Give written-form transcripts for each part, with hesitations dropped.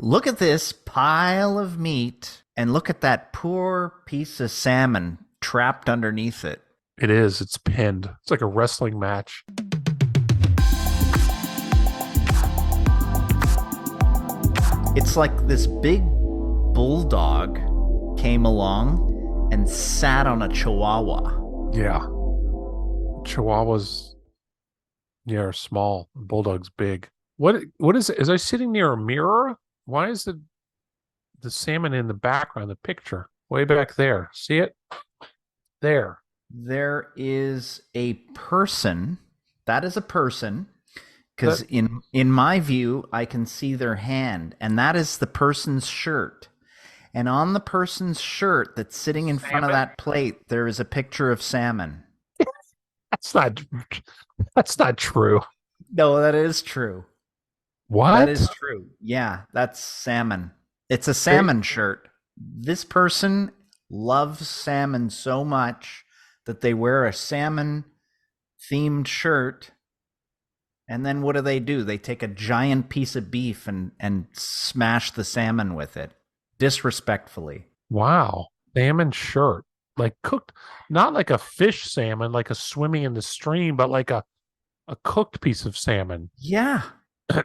Look at this pile of meat and look at that poor piece of salmon trapped underneath it. It is. It's pinned. It's like a wrestling match. It's like this big bulldog came along and sat on a chihuahua. Yeah. Chihuahuas, yeah, are small. Bulldog's big. What is it? Is I sitting near a mirror? Why is the salmon in the background, the picture? Way back there. See it? There. There is a person. That is a person. Because That in my view, I can see their hand, and that is the person's shirt. And on the person's shirt that's sitting in front of salmon? that plate, there is a picture of salmon. That's not that's not true. No, that is true. That What? is true. Yeah, that's salmon. It's a They salmon shirt. This person loves salmon so much that they wear a salmon themed shirt. And then what do? They take a giant piece of beef and smash the salmon with it disrespectfully. wow. Salmon shirt. Like cooked, not like a fish salmon, like a swimming in the stream, but like a cooked piece of salmon. Yeah.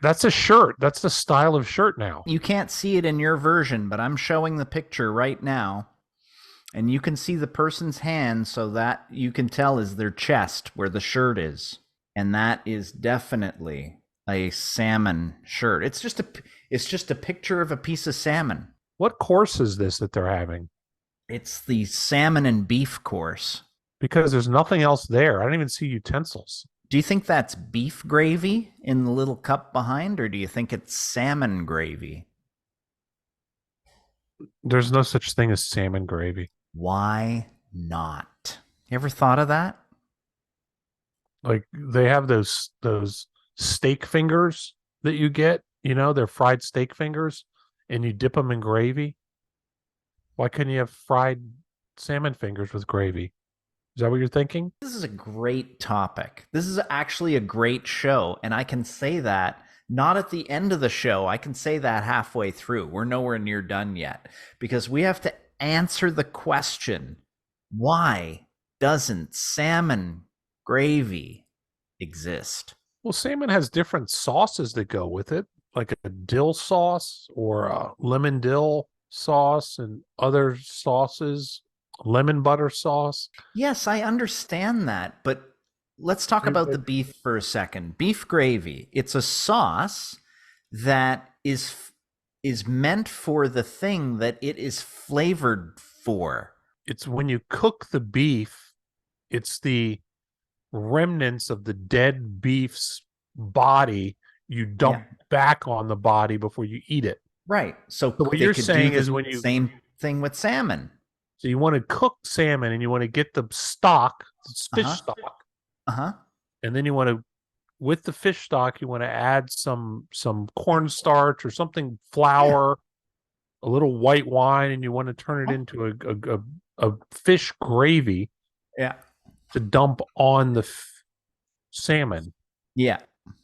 That's a shirt. That's the style of shirt now. You can't see it in your version, but I'm showing the picture right now. And you can see the person's hand, so that you can tell is their chest where the shirt is. And that is definitely a salmon shirt. It's just a picture of a piece of salmon. What course is this that they're having? It's the salmon and beef course. Because there's nothing else there. I don't even see utensils. Do you think that's beef gravy in the little cup behind, or do you think it's salmon gravy? There's no such thing as salmon gravy. Why not? You ever thought of that? Like they have those steak fingers that you get, they're fried steak fingers and you dip them in gravy. Why couldn't you have fried salmon fingers with gravy? Is that what you're thinking? This is a great topic. This is actually a great show. And I can say that not at the end of the show. I can say that halfway through. We're nowhere near done yet because we have to answer the question, why doesn't salmon gravy exist? Well, salmon has different sauces that go with it, like a dill sauce or a lemon dill sauce and other sauces, lemon butter sauce. Yes, I understand that, but let's talk There- about the there- beef for a second. Beef gravy, it's a sauce that is meant for the thing that it is flavored for. It's when you cook the beef, it's the remnants of the dead beef's body you Yeah. dump back on the body before you eat it. Right. So So what they you're could do saying the is when you same thing with salmon. so you want to cook salmon and you want to get the stock, it's fish Uh-huh. stock, Uh-huh. and then you want to with the fish stock you want to add some cornstarch or something Yeah. flour, a little white wine, and you want to turn it Oh, into a fish gravy yeah. to dump on the salmon. Yeah.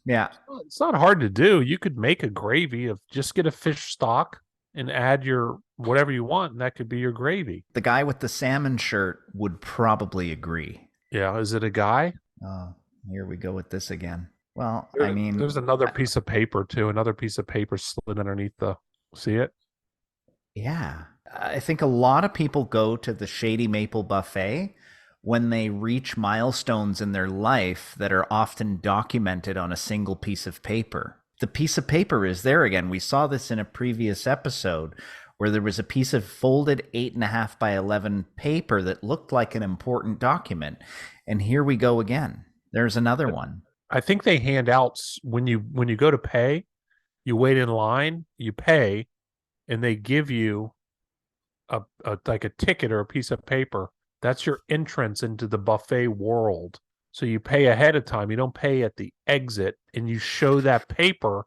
Yeah. It's not hard to do. You could make a gravy of just get a fish stock and add your whatever you want, and that could be your gravy. The guy with the salmon shirt would probably agree. Yeah, is it a guy? Oh, here we go with this again. Well, I There, mean, there's another piece of paper too. Another piece of paper slid underneath the. See it? yeah. I think a lot of people go to the Shady Maple Buffet when they reach milestones in their life that are often documented on a single piece of paper. The piece of paper is there again. We saw this in a previous episode where there was a piece of folded 8.5 by 11 paper that looked like an important document. And here we go again. There's another one. I think they hand out when you go to pay, you wait in line, you pay, and they give you a like a ticket or a piece of paper. That's your entrance into the buffet world. So you pay ahead of time. You don't pay at the exit, and you show that paper.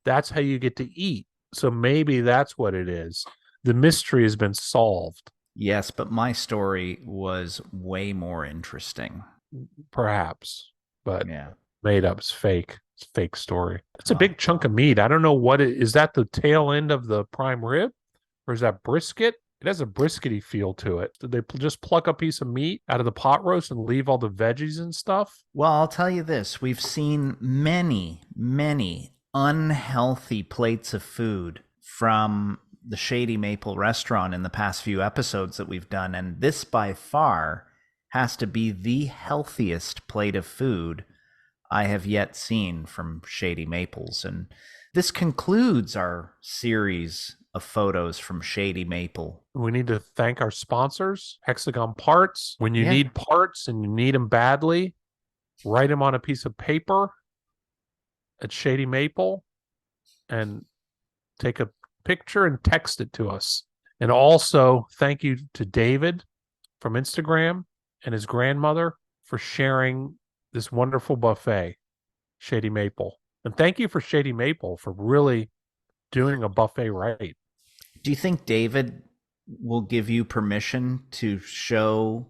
That's how you get to eat. So maybe that's what it is. The mystery has been solved, Yes, but my story was way more interesting. perhaps, but Yeah. made up's fake. It's a fake story. It's a big chunk of meat. I don't know what it is. That the tail end of the prime rib, or is that brisket? It has a briskety feel to it. Did they just pluck a piece of meat out of the pot roast and leave all the veggies and stuff? Well, I'll tell you this. We've seen many, many unhealthy plates of food from the Shady Maple restaurant in the past few episodes that we've done. And this by far has to be the healthiest plate of food I have yet seen from Shady Maples. And this concludes our series of photos from Shady Maple. We need to thank our sponsors, Hexagon Parts. When you Yeah. need parts and you need them badly, write them on a piece of paper at Shady Maple and take a picture and text it to us. And also thank you to David from Instagram and his grandmother for sharing this wonderful buffet, Shady Maple. And thank you for Shady Maple for really doing a buffet right. Do you think David will give you permission to show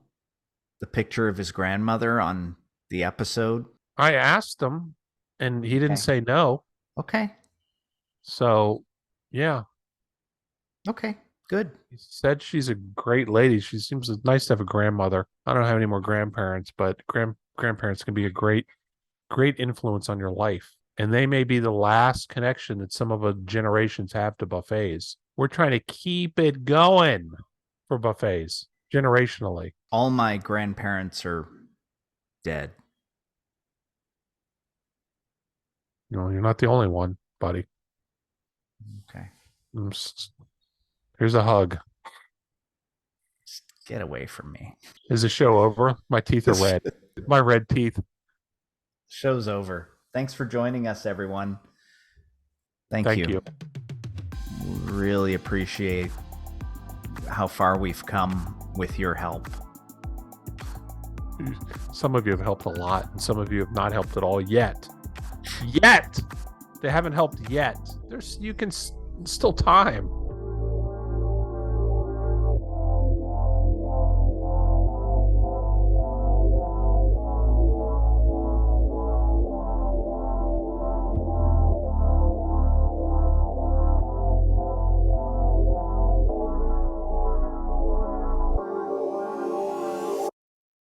the picture of his grandmother on the episode? I asked him and he didn't say no. Okay. So, yeah. Okay, good. He said she's a great lady. She seems nice to have a grandmother. I don't have any more grandparents, but grandparents can be a great influence on your life. And they may be the last connection that some of the generations have to buffets. We're trying to keep it going for buffets generationally. All my grandparents are dead. No, you're not the only one, buddy. Okay. Here's a hug. Just get away from me. Is the show over? My teeth are red. My red teeth. Show's over. Thanks for joining us, everyone. Thank you. Really appreciate how far we've come with your help. Some of you have helped a lot, and some of you have not helped at all yet. They haven't helped yet. You can still time.